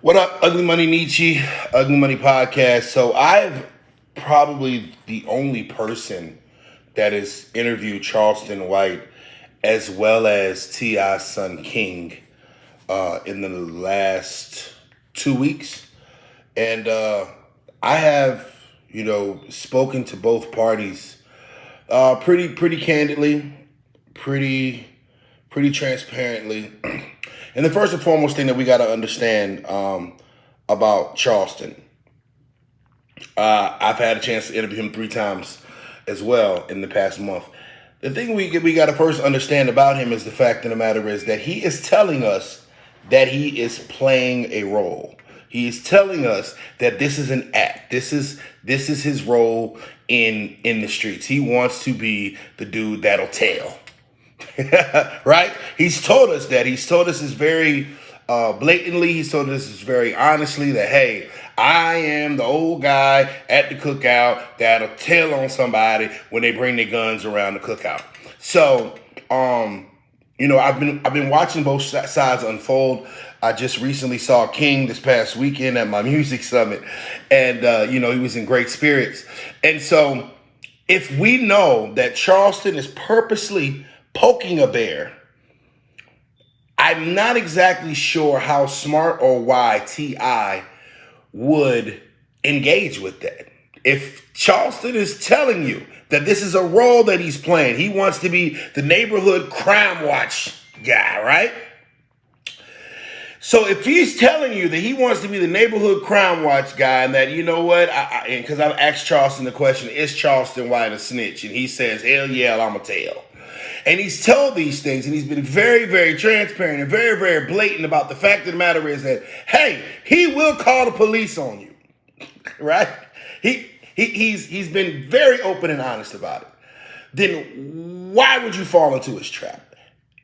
What up, Ugly Money Nietzsche, Ugly Money Podcast. So I've probably the only person that has interviewed Charleston White as well as T.I.'s son King in the last 2 weeks. And I have, spoken to both parties pretty candidly, pretty transparently. And the first and foremost thing that we got to understand about Charleston, I've had a chance to interview him 3 times as well in the past month. The thing we got to first understand about him is the fact of the matter is that he is telling us that he is playing a role. He is telling us that this is an act. This is his role in the streets. He wants to be the dude that'll tell. Right? He's told us that. He's told us this very blatantly. He's told us this very honestly that, hey, I am the old guy at the cookout that'll tell on somebody when they bring their guns around the cookout. So, I've been watching both sides unfold. I just recently saw King this past weekend at my music summit, and he was in great spirits. And so, if we know that Charleston is purposely poking a bear, I'm not exactly sure how smart or why T.I. would engage with that. If Charleston is telling you that this is a role that he's playing, he wants to be the neighborhood crime watch guy, right? So if he's telling you that he wants to be the neighborhood crime watch guy and that, you know what, because I've asked Charleston the question, is Charleston White a snitch? And he says, hell yeah, I'm a tell. And he's told these things, and he's been very, very transparent and very, very blatant about the fact of the matter is that, hey, he will call the police on you, right? He's been very open and honest about it. Then why would you fall into his trap?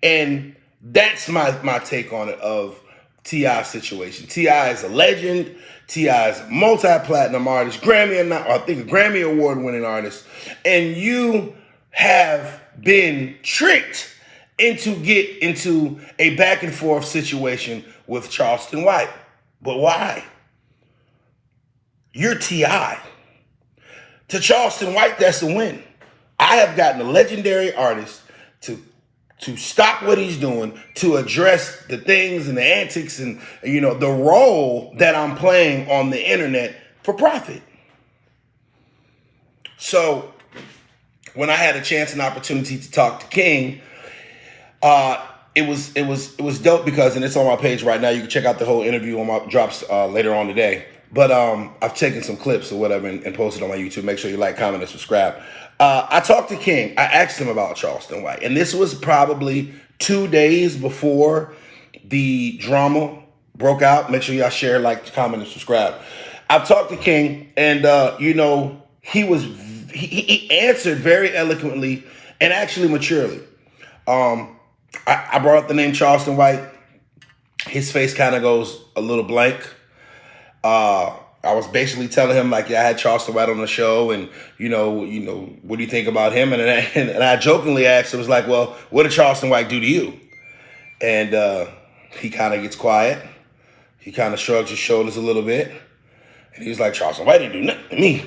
And that's my take on it of T.I.'s situation. T.I. is a legend. T.I. is a multi-platinum artist, Grammy award-winning artist, and you have been tricked into get into a back and forth situation with Charleston White. But why? You're T.I. To Charleston White, that's a win. I have gotten a legendary artist to stop what he's doing, to address the things and the antics and the role that I'm playing on the internet for profit. So when I had a chance and opportunity to talk to King, it was dope because, and it's on my page right now. You can check out the whole interview on my drops later on today. But I've taken some clips or whatever and posted on my YouTube. Make sure you like, comment, and subscribe. I talked to King. I asked him about Charleston White, and this was probably 2 days before the drama broke out. Make sure y'all share, like, comment, and subscribe. I've talked to King, and he answered very eloquently and actually maturely. I brought up the name Charleston White. His face kind of goes a little blank. I was basically telling him, like, yeah, I had Charleston White on the show, and what do you think about him? And I jokingly asked him, was like, well, what did Charleston White do to you? And he kind of gets quiet. He kind of shrugs his shoulders a little bit, and he was like, Charleston White didn't do nothing to me.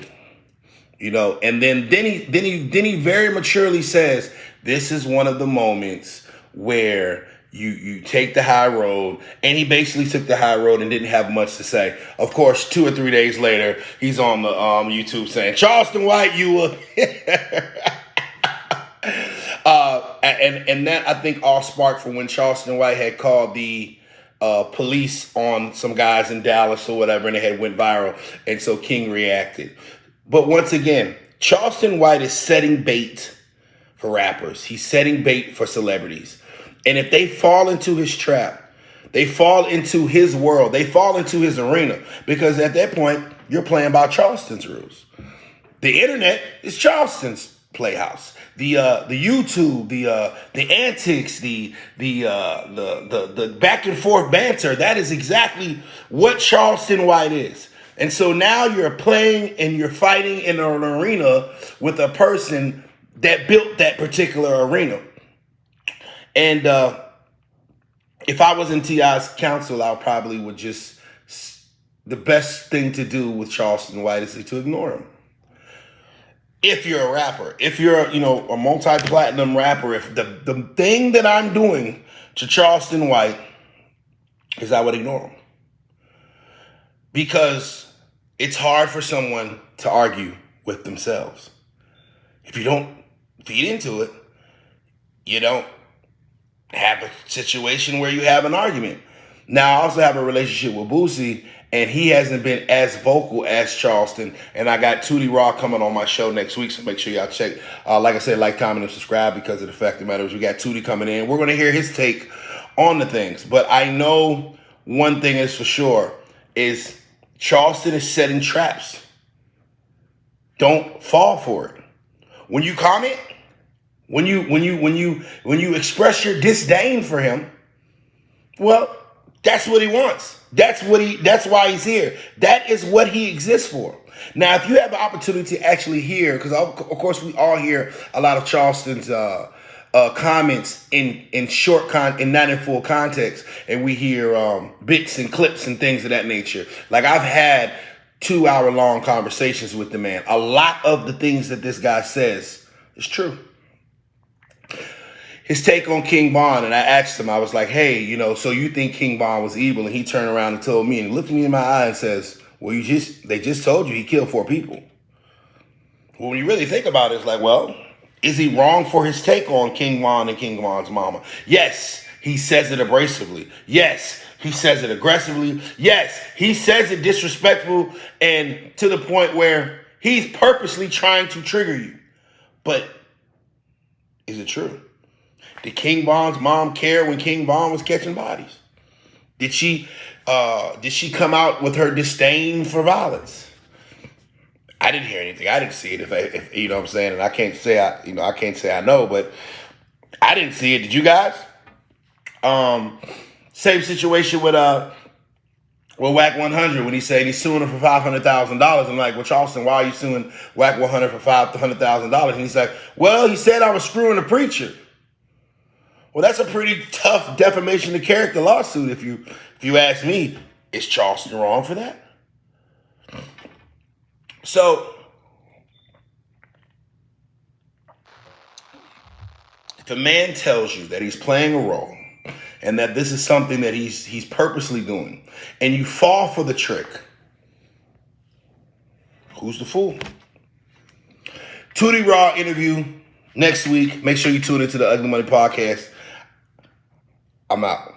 And then he very maturely says, this is one of the moments where you take the high road, and he basically took the high road and didn't have much to say. Of course, 2 or 3 days later, he's on the YouTube saying, Charleston White, you were... and that, I think, all sparked from when Charleston White had called the police on some guys in Dallas or whatever, and it had went viral, and so King reacted. But once again, Charleston White is setting bait for rappers. He's setting bait for celebrities. And if they fall into his trap, they fall into his world, they fall into his arena, because at that point, you're playing by Charleston's rules. The internet is Charleston's playhouse. The YouTube, the antics, the back and forth banter, that is exactly what Charleston White is. And so now you're playing and you're fighting in an arena with a person that built that particular arena. And if I was in T.I.'s counsel, I probably would just the best thing to do with Charleston White is to ignore him. If you're a rapper, if you're, a multi-platinum rapper, if the thing that I'm doing to Charleston White is I would ignore him. Because it's hard for someone to argue with themselves. If you don't feed into it, you don't have a situation where you have an argument. Now, I also have a relationship with Boosie, and he hasn't been as vocal as Charleston. And I got Tootie Raw coming on my show next week, so make sure y'all check. Like I said, like, comment, and subscribe because of the fact of the matter is we got Tootie coming in. We're going to hear his take on the things. But I know one thing is for sure is Charleston is setting traps. Don't fall for it. When you comment, when you express your disdain for him, well, that's what he wants. That's why he's here. That is what he exists for. Now, if you have the opportunity to actually hear, because of course we all hear a lot of Charleston's comments in short and not in full context, and we hear bits and clips and things of that nature. Like, I've had 2-hour-long conversations with the man. A lot of the things that this guy says is true. His take on King Von, and I asked him, I was like, hey, so you think King Von was evil? And he turned around and told me, and he looked me in my eye and says, well, they just told you he killed 4 people. Well, when you really think about it, it's like, well, is he wrong for his take on King Von and King Von's mama? Yes, he says it abrasively. Yes, he says it aggressively. Yes, he says it disrespectful and to the point where he's purposely trying to trigger you. But is it true? Did King Von's mom care when King Von was catching bodies? Did she come out with her disdain for violence? I didn't hear anything. I didn't see it. If you know what I'm saying, and I can't say I know, but I didn't see it. Did you guys? Same situation with Whack 100 when he said he's suing him for $500,000. I'm like, well, Charleston, why are you suing Whack 100 for $500,000? And he's like, well, he said I was screwing the preacher. Well, that's a pretty tough defamation of character lawsuit, if you ask me. Is Charleston wrong for that? So, if a man tells you that he's playing a role and that this is something that he's purposely doing, and you fall for the trick, who's the fool? Tootie Raw interview next week. Make sure you tune into the Ugly Money Podcast. I'm out.